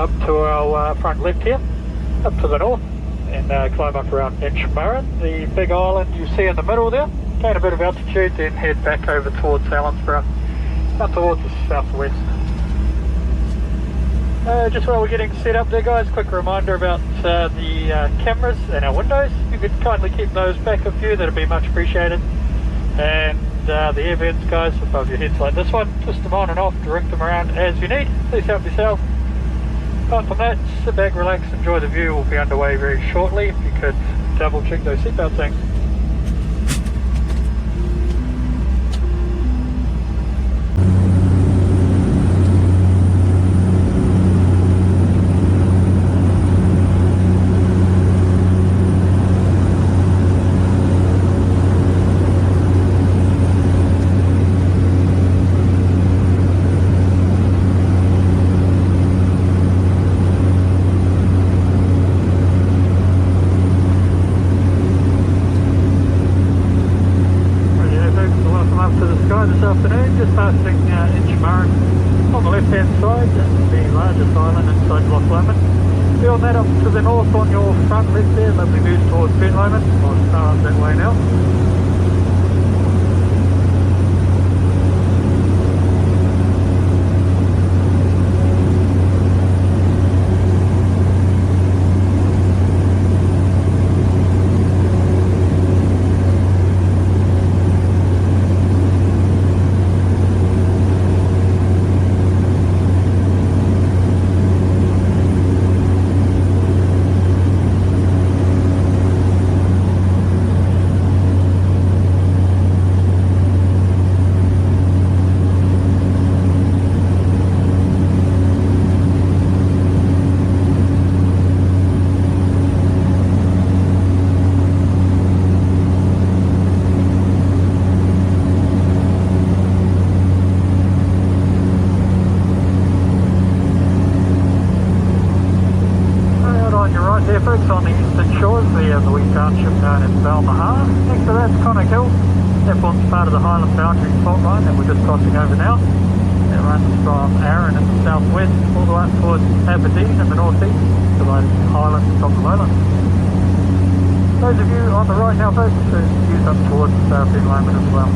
up to our front left here, up to the north, and climb up around Inchmurrin, the big island you see in the middle there. Gain a bit of altitude, then head back over towards Helensburgh, up towards the southwest. Just while we're getting set up there, guys, quick reminder about the cameras and our windows. If you could kindly keep those back a few, that'd be much appreciated. And the air vents, guys, above your heads like this one, twist them on and off, direct them around as you need. Please help yourself. Apart from that, sit back, relax, enjoy the view. We'll be underway very shortly. If you could double check those seatbelt things. This afternoon, just passing Inchmurrin on the left hand side, that's the largest island inside Loch Lomond. Beyond that, up to the north on your front left there, lovely views towards Ben Lomond. I'll start up that way now. On the eastern shores, we have the wee township known as Balmaha. Next to that's Connock Hill. That forms part of the Highland boundary fault line that we're just crossing over now. It runs from Arran in the southwest all the way up towards Aberdeen in the northeast, dividing Highlands from the lowlands. Those of you on the right now, folks, views up towards Ben Lomond as well.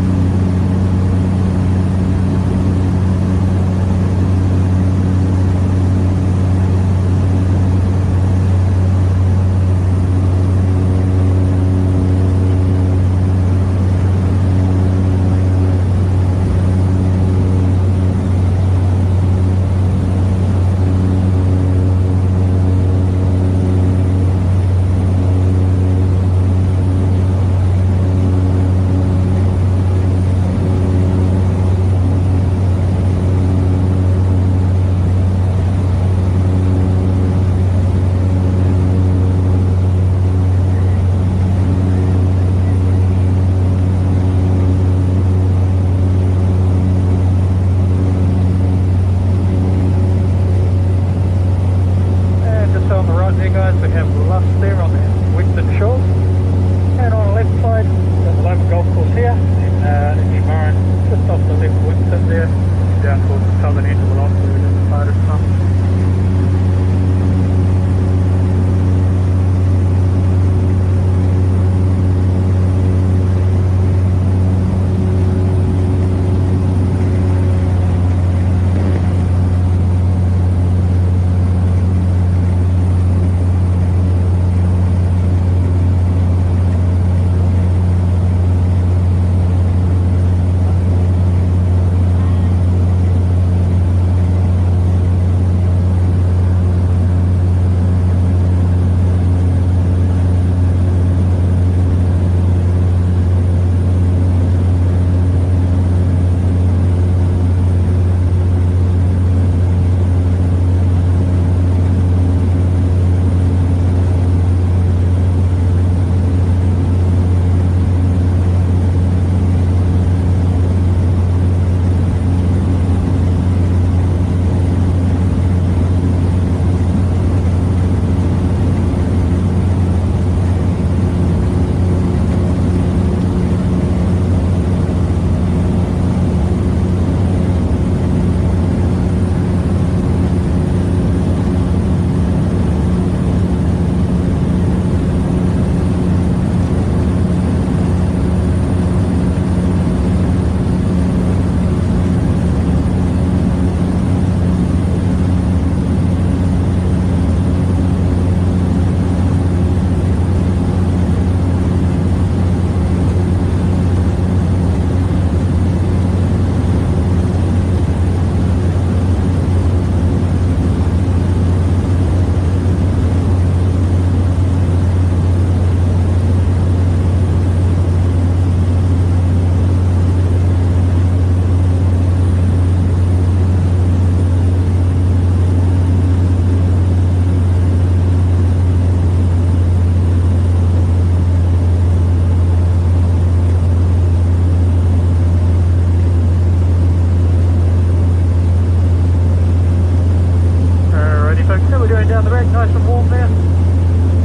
deck nice and warm there?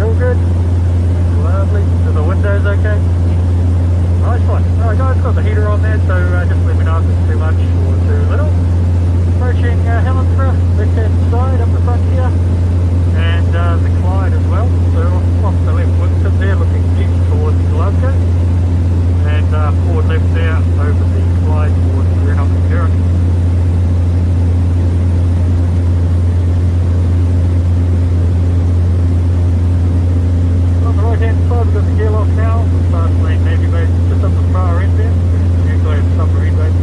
All good? Lovely. Are the windows okay? Nice one. Alright guys, got the heater on there, so just let me know if it's too much or too little. Approaching Helensburgh, left hand side up the front here, and the Clyde as well. So off the left Winston there, looking east towards Glasgow, and forward left there over the Clyde towards Greenock and Derrick. On the right hand side we've got the gear lock now, the fast lane navy base just up the far end there, nuclear submarine base.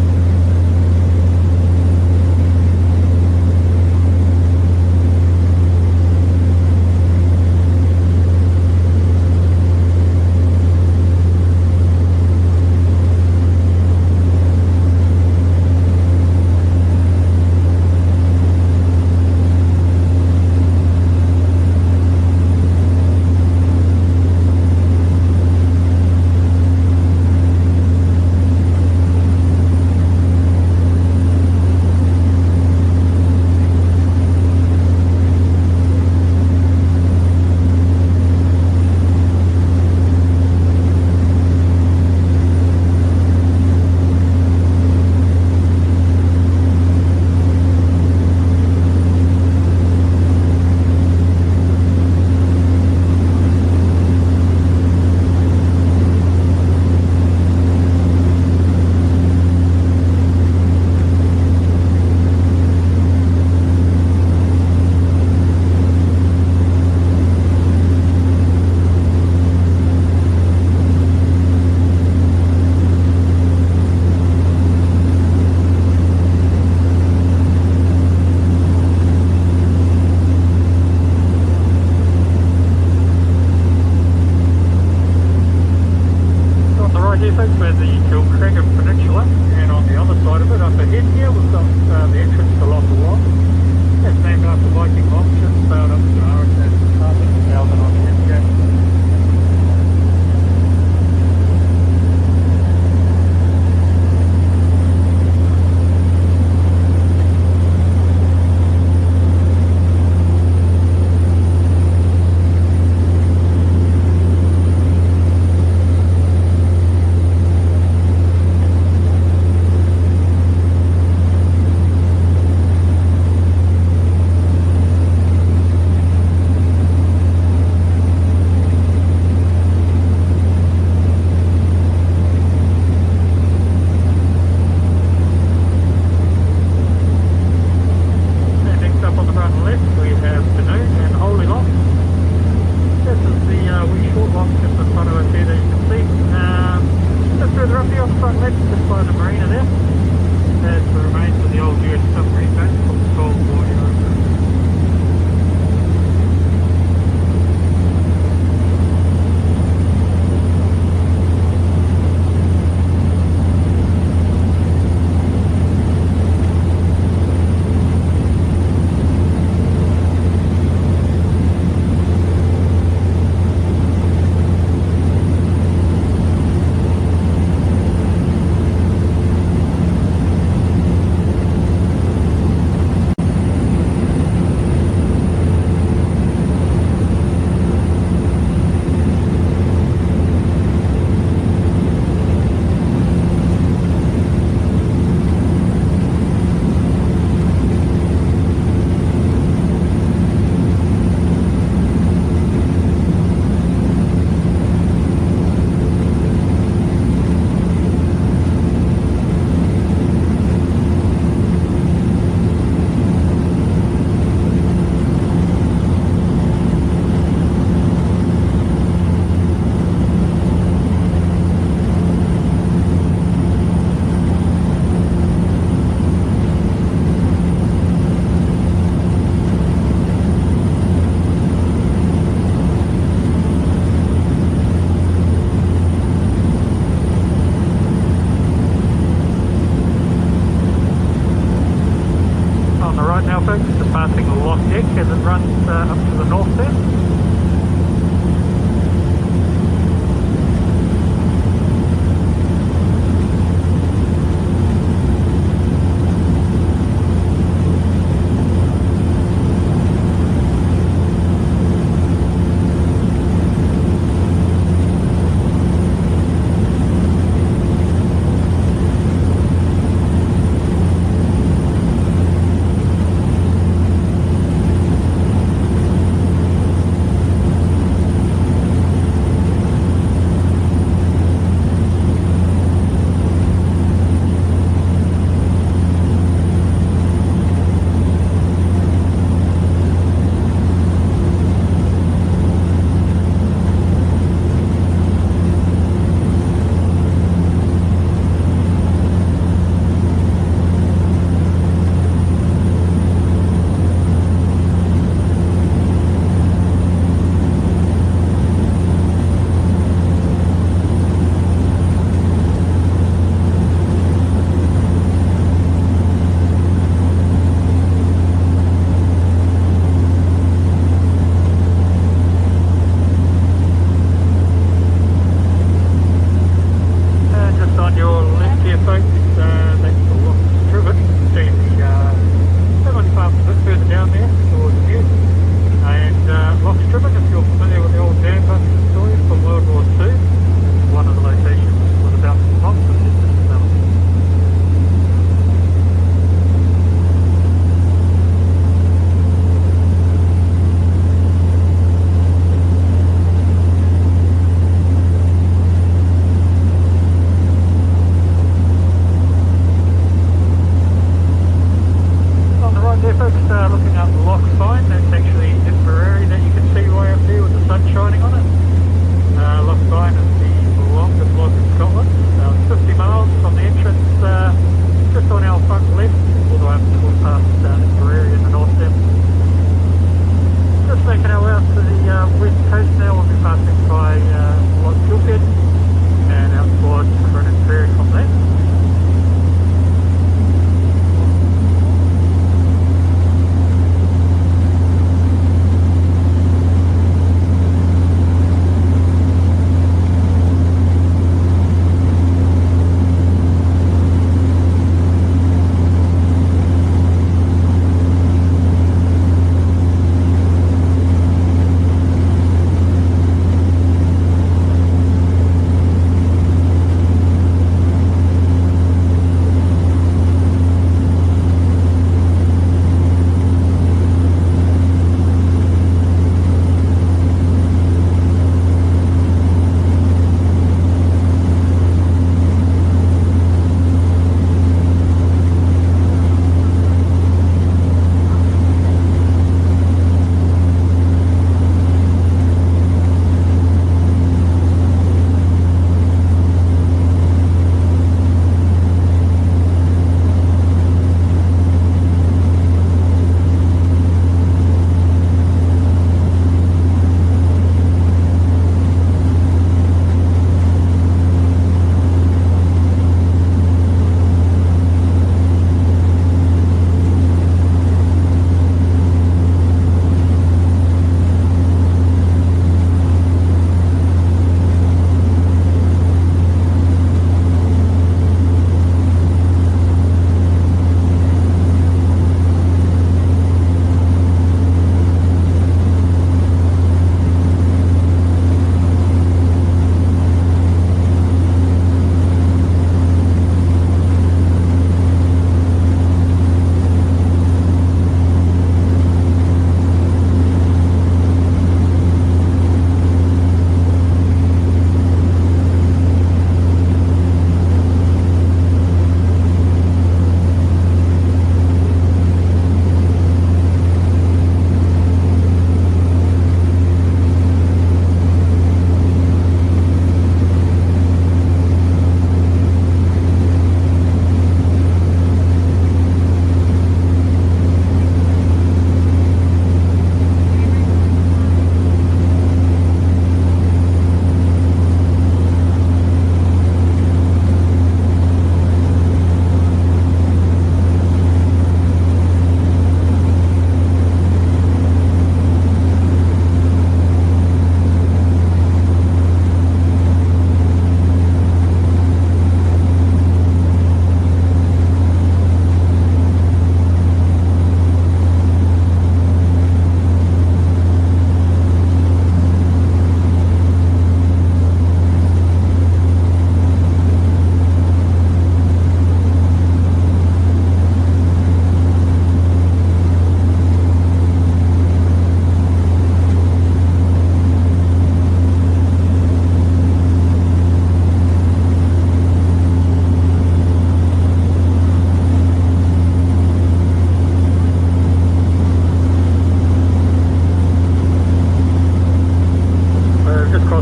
Where the Kilcreggan Peninsula, and on the other side of it, up ahead here, we've got the entrance to Loch Long. That's named after Viking longships sailed up to Aaron and Harvard, 1,000 odd years ago. as it runs up to the north there.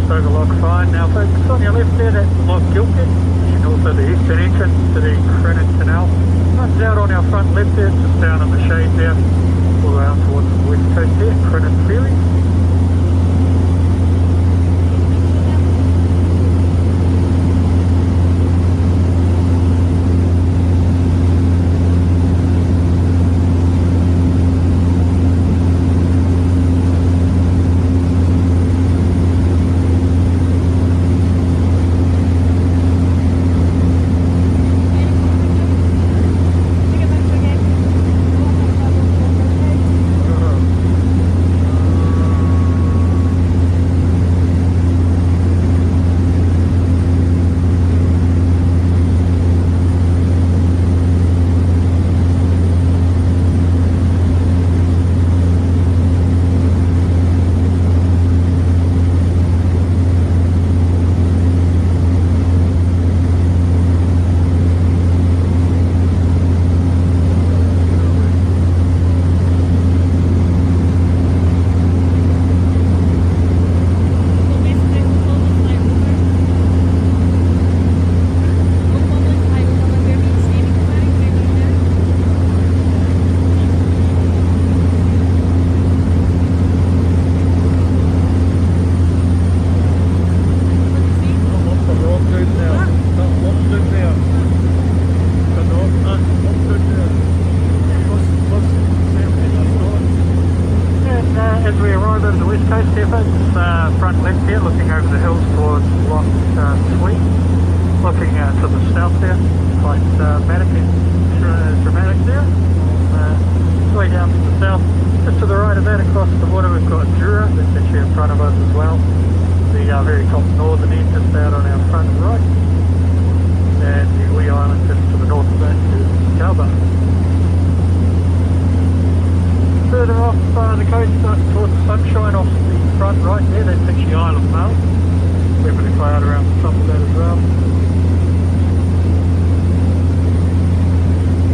just over Loch Fyne. Now folks, on your left there, that's Loch Gilpin, and also the eastern entrance to the Crennan Canal. Runs out on our front left there, just down in the shade there, all the way out towards the west coast there, Crennan Ferry. Front left here, looking over the hills towards Loch Sweet, looking to the south there, quite dramatic there. Way down to the south, just to the right of that, across the water, we've got Jura, that's actually in front of us as well. The very top northern end just out on our front right, and the wee island just to the north of that is Scarborough. Further off the coast towards Sunshine off the front right there, that's actually Isle of Mull. A bit of cloud around the top of that as well.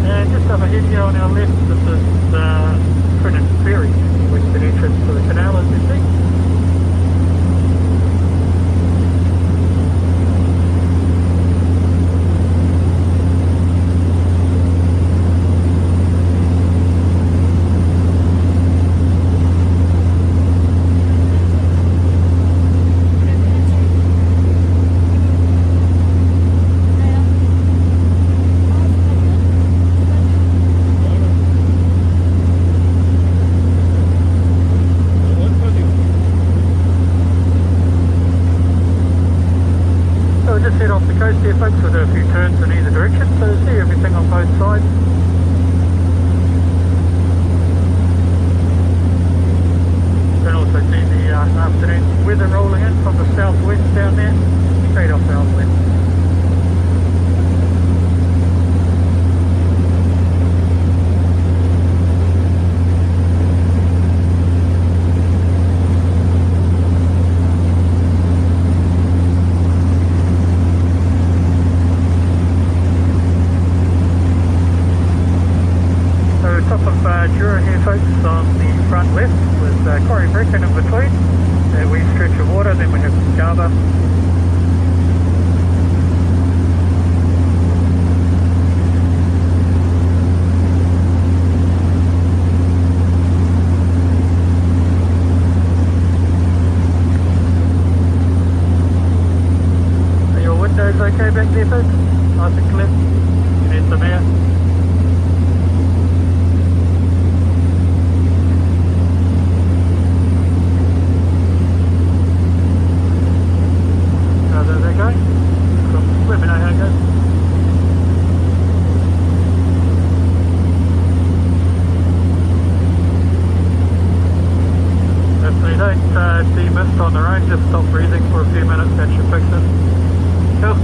And just up ahead here on our left, this is Crennan Ferry, western entrance to the canal as you see. Head off the coast here folks, we'll do a few turns in either direction, so see everything on both sides. You can also see the afternoon weather rolling in from the southwest down there, straight off our left. Jura here folks on the front left with Corrie Brecon in between, a wee stretch of water, then we have Scarborough. Are your windows okay back there folks? Nice and clear? You need some air? Let me know how it goes. If they don't see mist on their own, just stop breathing for a few minutes, that should fix it. Cool.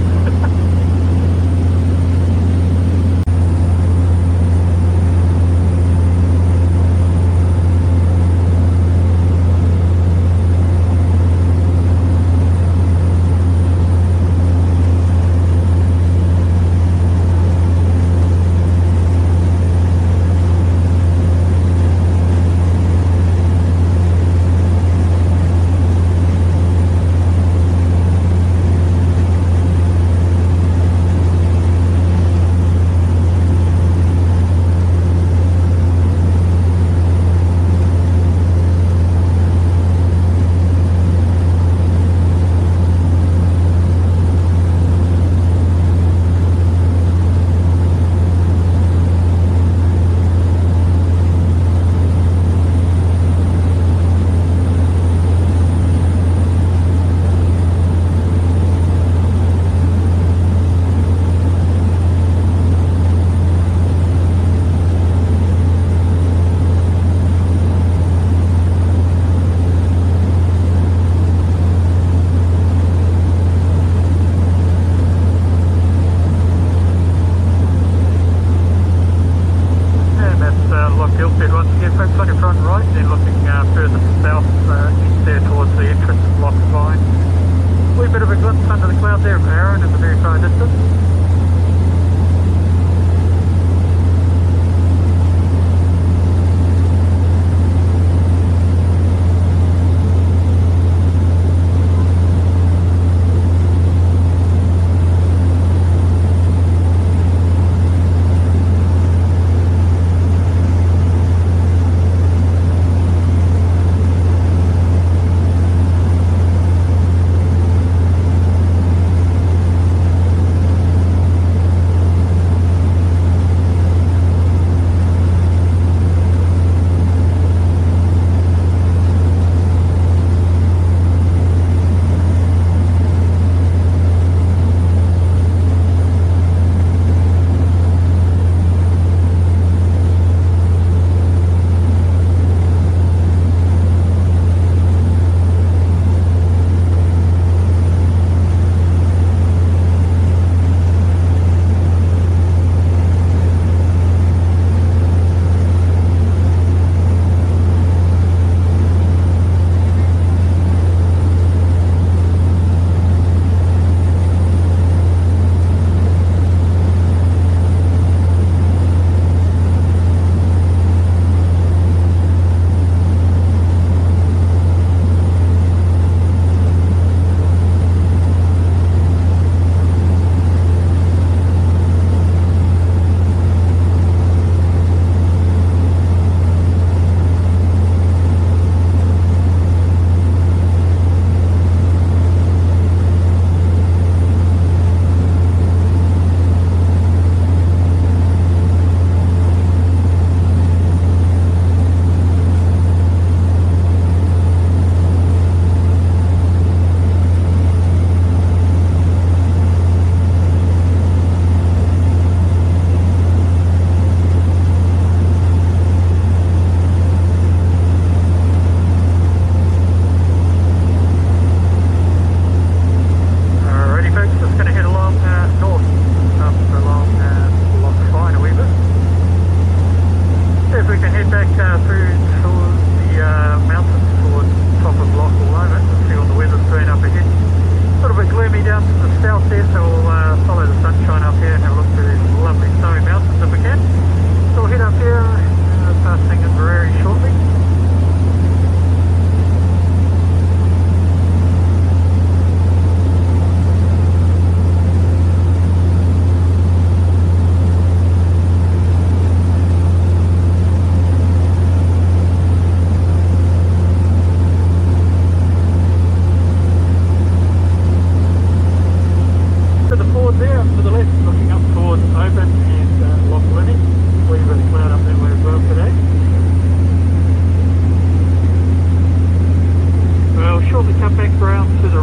shortly come back around to the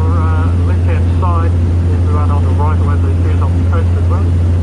left-hand side. Everyone on the right will have those views on the coast as well.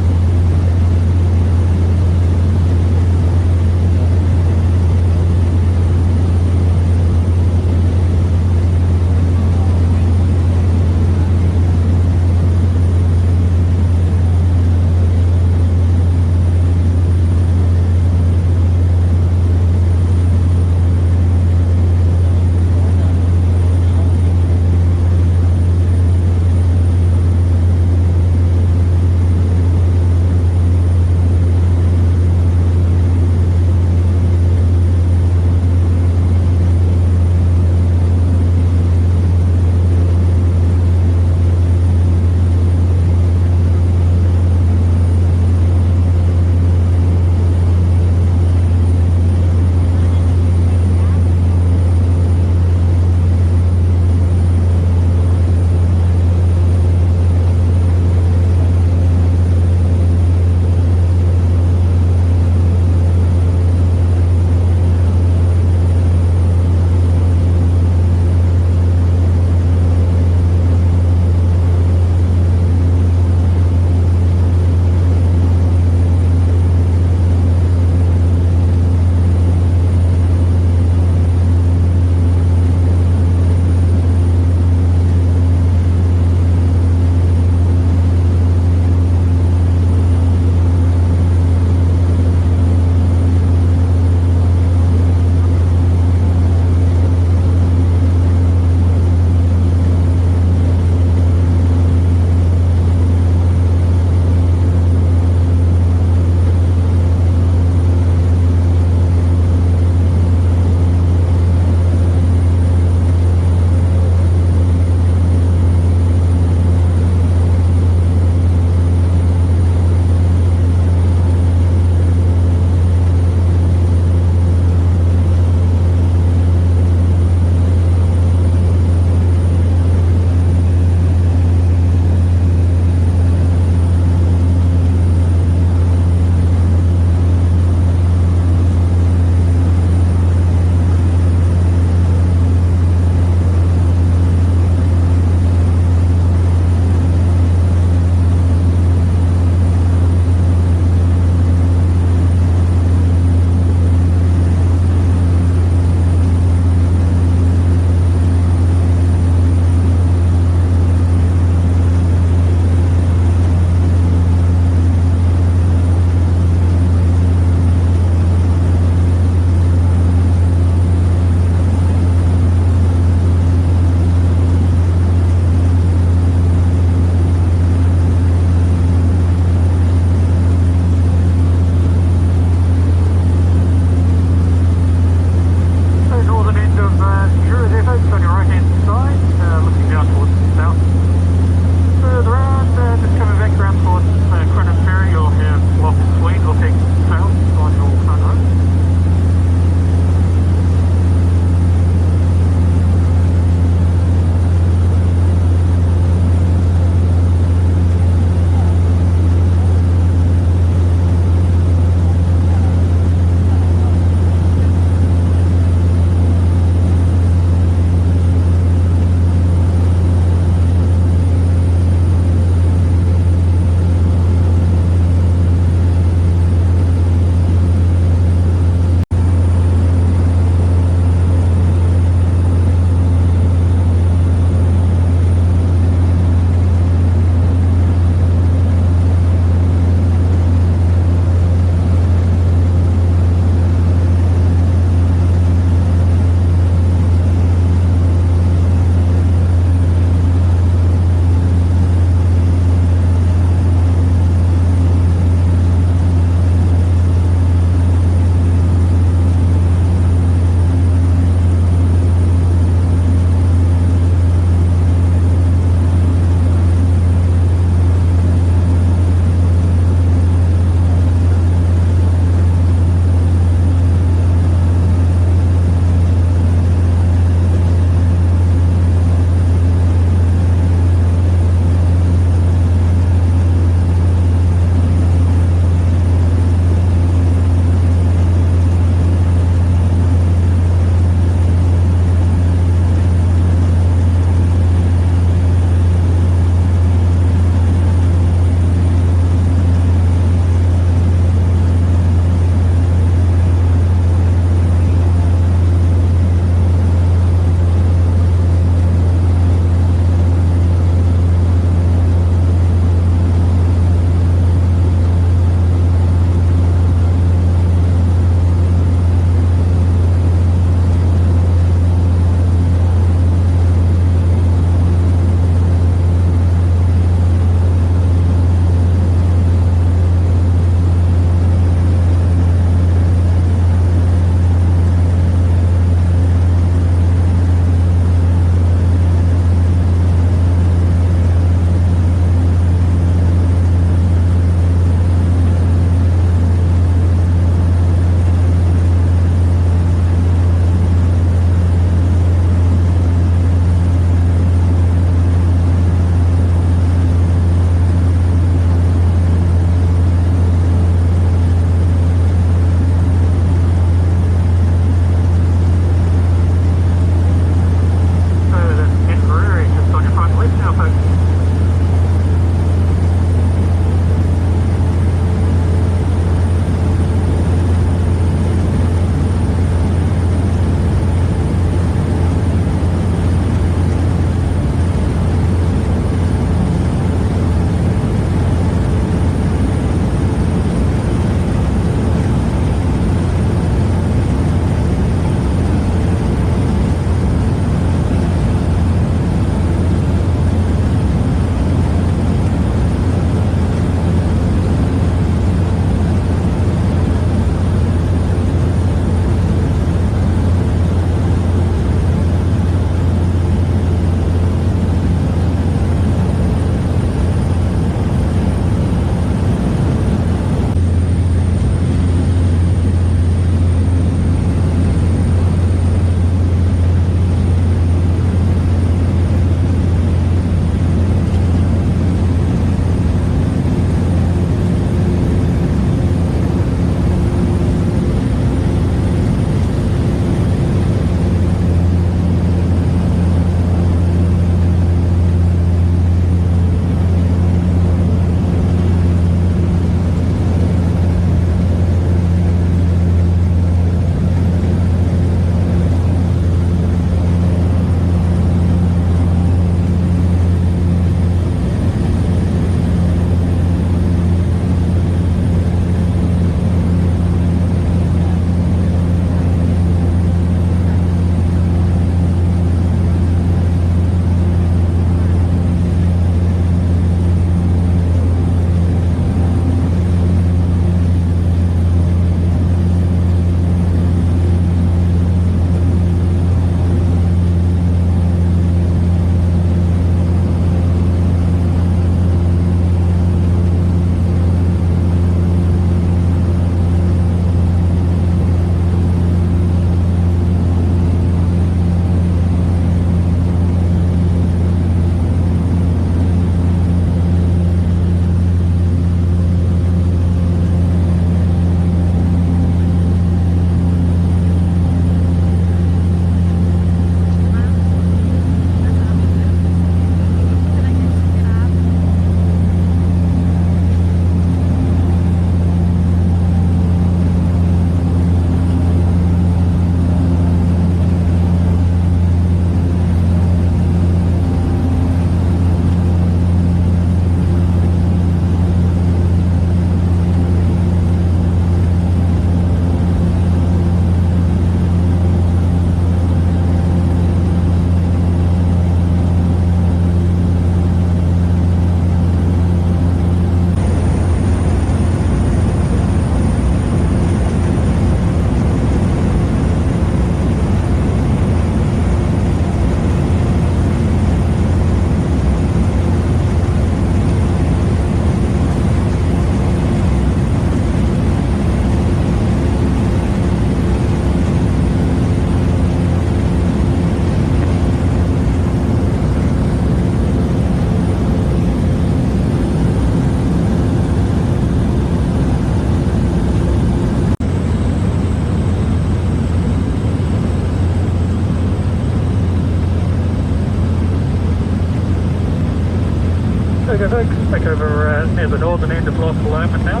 There you go folks, back over near the northern end of Loch Lomond now.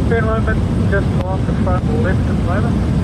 Ben Lomond just on the front left at the moment.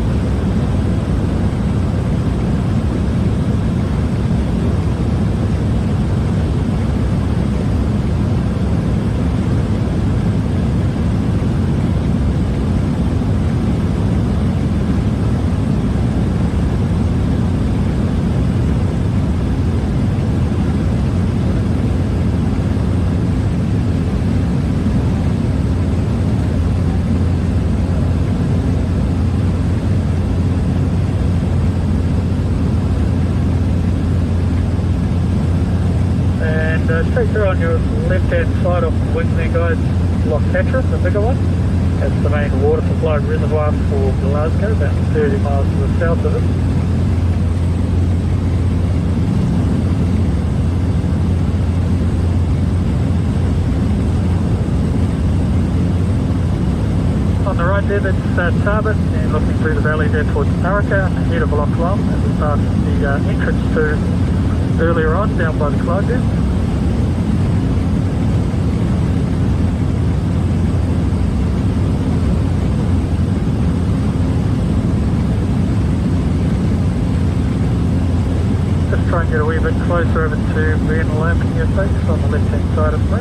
Straight through on your left hand side off the wing there guys, Loch Katrine, the bigger one. That's the main water supply reservoir for Glasgow, about 30 miles to the south of it. On the right there, that's Tarbert, and looking through the valley there towards Paraka, ahead of Loch Lomond, as we pass the entrance to earlier on, down by the Clyde there. Try and get a wee bit closer over to Ben Lomond here folks, on the left hand side of me.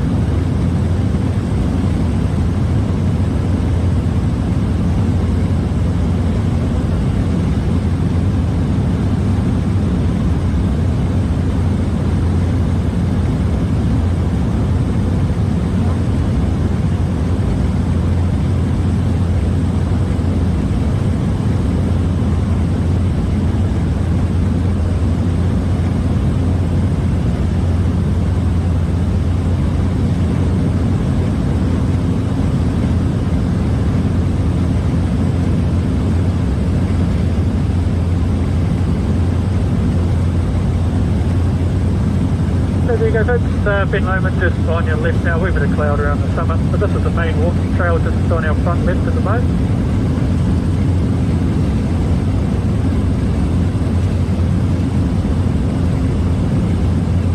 There you go folks, Ben Lomond just on your left now, a wee bit of cloud around the summit, but this is the main walking trail just on our front left at the moment.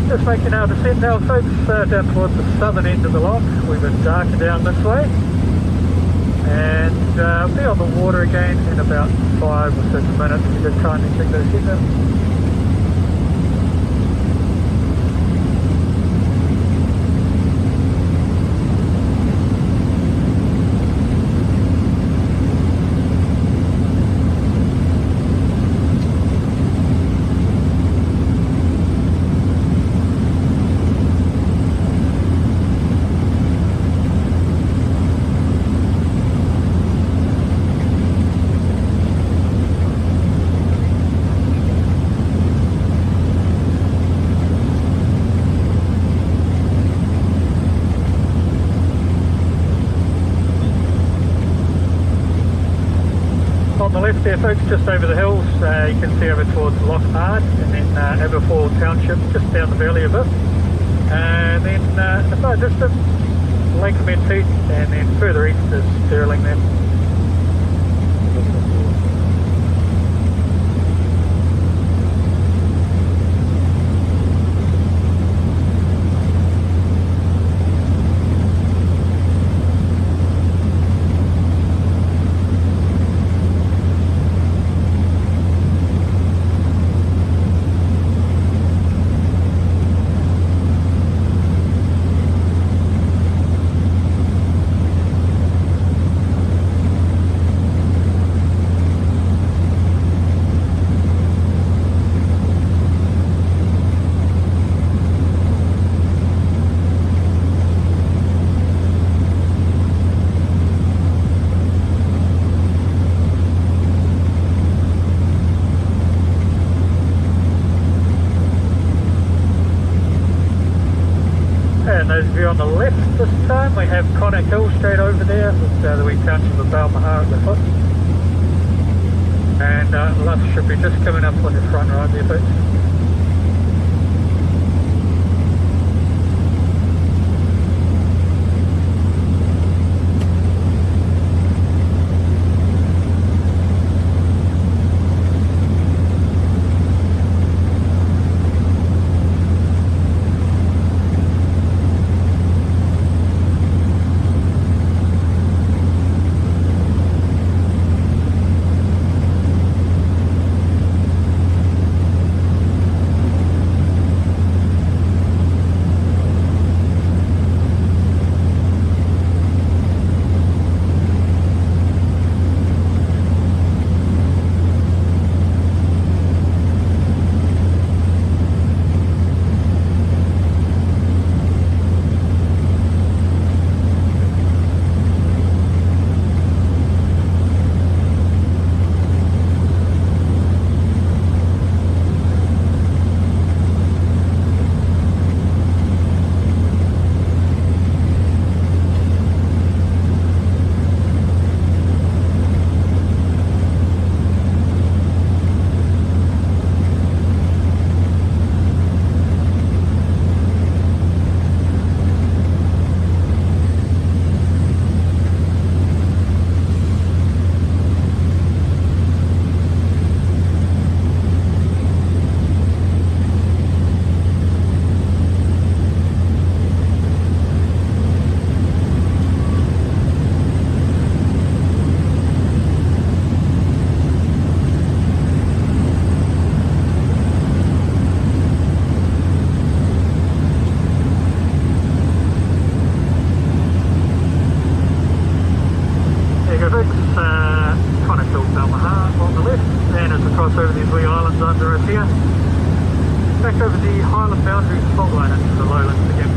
Just making our descent now folks, down towards the southern end of the loch. We've been darker down this way, and we'll be on the water again in about 5 or 6 minutes. We just trying to check those heads out. On the left there folks, just over the hills, you can see over towards Loch Ard, and then Aberfoyle Township just down the valley a bit, and then in the far distance Lake Menteith, and then further east is Stirling then. And those of you on the left this time, we have Connacht Hill straight over there with the wee township of Balmaha at the foot. And Luff should be just coming up on your front right there folks. back over the Highland boundary fault line into the lowlands again.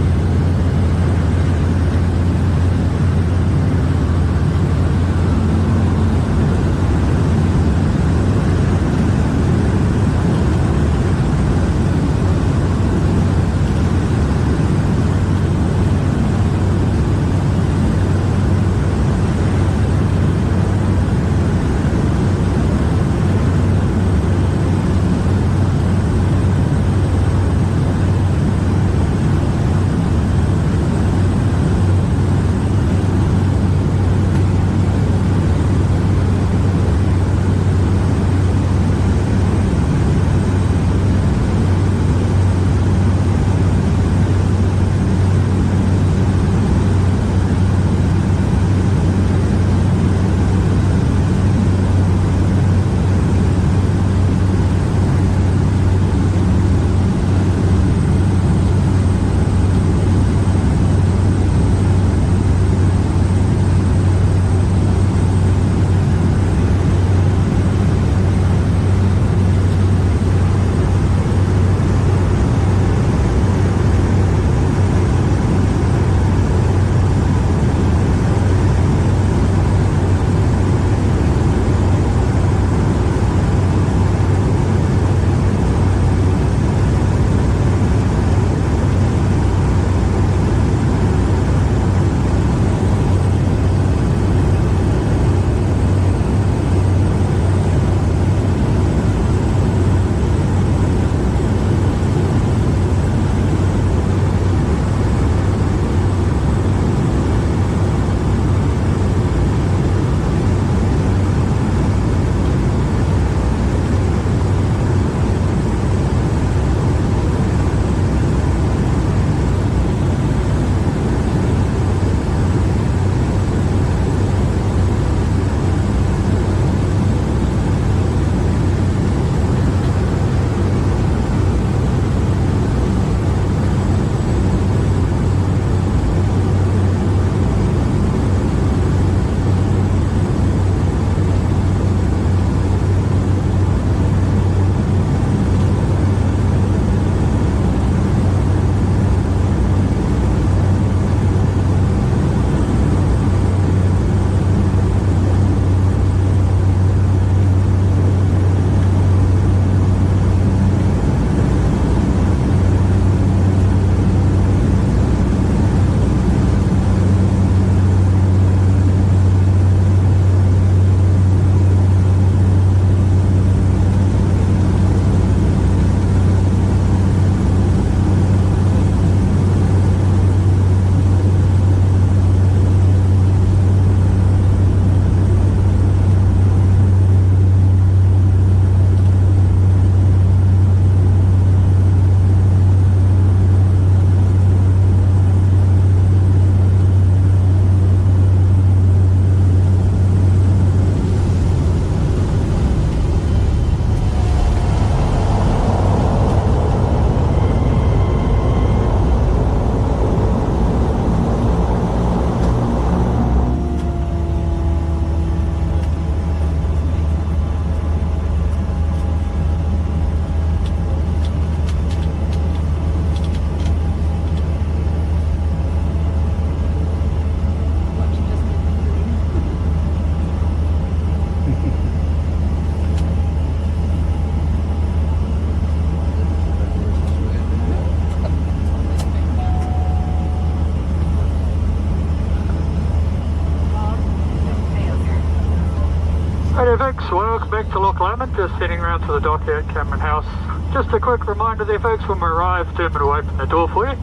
Folks, welcome back to Loch Lomond, just heading around to the dock here at Cameron House. Just a quick reminder there folks, when we arrive, Dermot will open the door for you.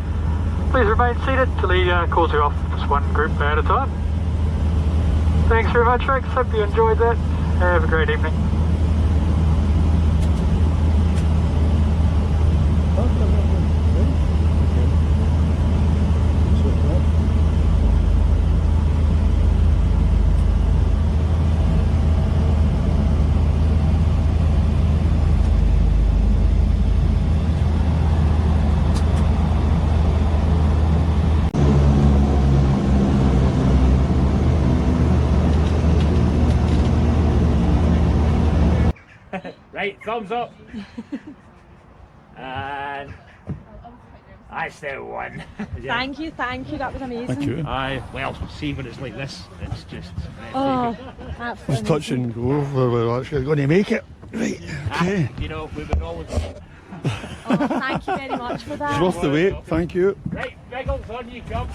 Please remain seated till he calls you off, just one group at a time. Thanks very much folks, hope you enjoyed that. Have a great evening. Right, thumbs up. And I still won. Thank you, that was amazing. Thank you. Aye, well, see when it's like this, it's just Oh, It's absolutely. touch and go. We're actually going to make it. Right. Okay. you know, we would always. Oh, thank you very much for that. It's worth the wait. Thank you. Right, Biggles, on you come.